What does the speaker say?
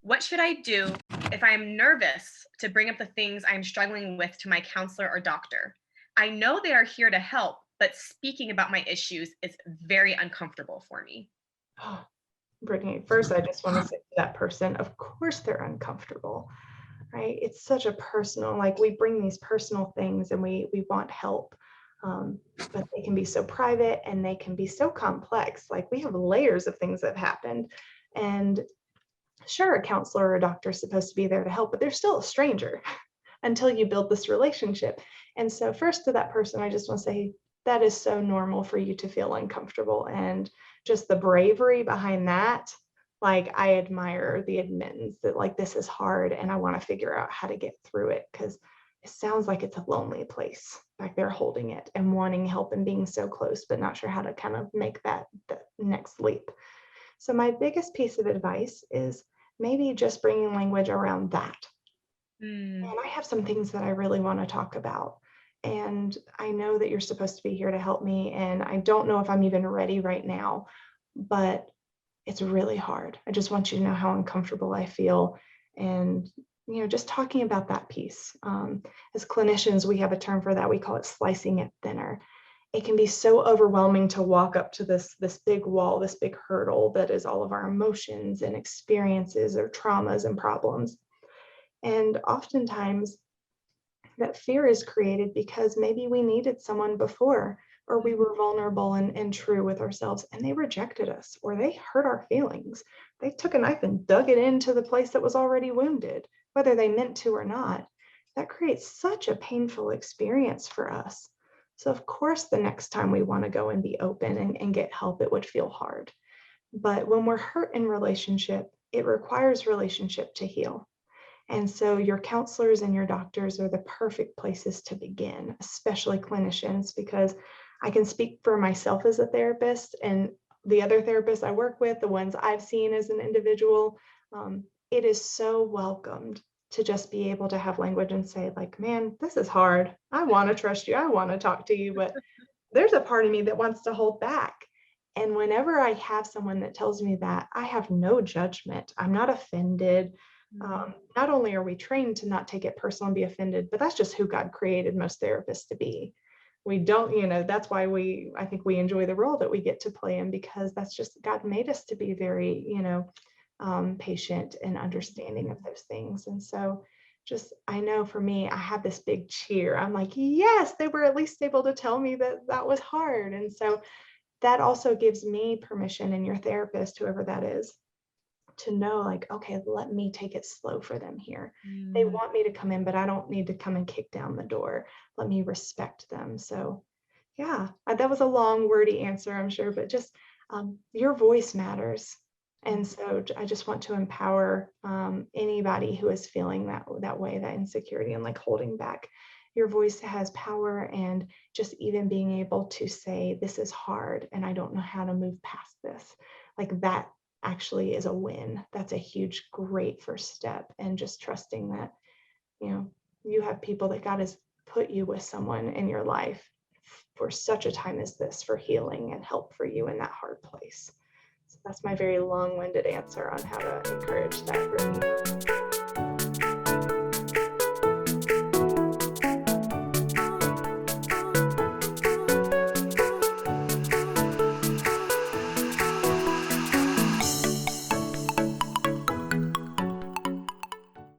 What should I do if I'm nervous to bring up the things I'm struggling with to my counselor or doctor? I know they are here to help, but speaking about my issues is very uncomfortable for me. Oh, Brittany, first, I just want to say to that person, of course they're uncomfortable, right? It's such a personal, like we bring these personal things and we want help. But they can be so private and they can be so complex. Like we have layers of things that have happened. And sure, a counselor or a doctor is supposed to be there to help, but they're still a stranger until you build this relationship. And so, first to that person, I just want to say that is so normal for you to feel uncomfortable. And just the bravery behind that, like, I admire the admittance that, like, this is hard and I want to figure out how to get through it because it sounds like it's a lonely place back there holding it and wanting help and being so close, but not sure how to kind of make that next leap. So, my biggest piece of advice is maybe just bringing language around that. Mm, And I have some things that I really want to talk about. And I know that you're supposed to be here to help me. And I don't know if I'm even ready right now, but it's really hard. I just want you to know how uncomfortable I feel. And, just talking about that piece. As clinicians, we have a term for that. We call it slicing it thinner. It can be so overwhelming to walk up to this big wall, this big hurdle that is all of our emotions and experiences or traumas and problems. And oftentimes that fear is created because maybe we needed someone before, or we were vulnerable and true with ourselves, and they rejected us, or they hurt our feelings. They took a knife and dug it into the place that was already wounded, whether they meant to or not. That creates such a painful experience for us. So, of course, the next time we want to go and be open and get help, it would feel hard. But when we're hurt in relationship, it requires relationship to heal. And so your counselors and your doctors are the perfect places to begin, especially clinicians, because I can speak for myself as a therapist and the other therapists I work with, the ones I've seen as an individual. It is so welcomed to just be able to have language and say, like, man, this is hard. I want to trust you. I want to talk to you, but there's a part of me that wants to hold back. And whenever I have someone that tells me that, I have no judgment. I'm not offended. mm, Not only are we trained to not take it personal and be offended, but that's just who God created most therapists to be. We don't, that's why I think we enjoy the role that we get to play in because that's just God made us to be very, patient and understanding of those things. And so I know for me, I have this big cheer. I'm like, yes, they were at least able to tell me that that was hard. And so that also gives me permission and your therapist, whoever that is, to know like, okay, let me take it slow for them here. They mm. want me to come in, but I don't need to come and kick down the door. Let me respect them. So yeah, that was a long wordy answer, I'm sure, but just your voice matters. And so I just want to empower anybody who is feeling that way, that insecurity and like holding back. Your voice has power, and just even being able to say, this is hard and I don't know how to move past this. Like that actually is a win. That's a huge, great first step. And just trusting that, you have people that God has put you with someone in your life for such a time as this for healing and help for you in that hard place. So that's my very long-winded answer on how to encourage that, Brittany.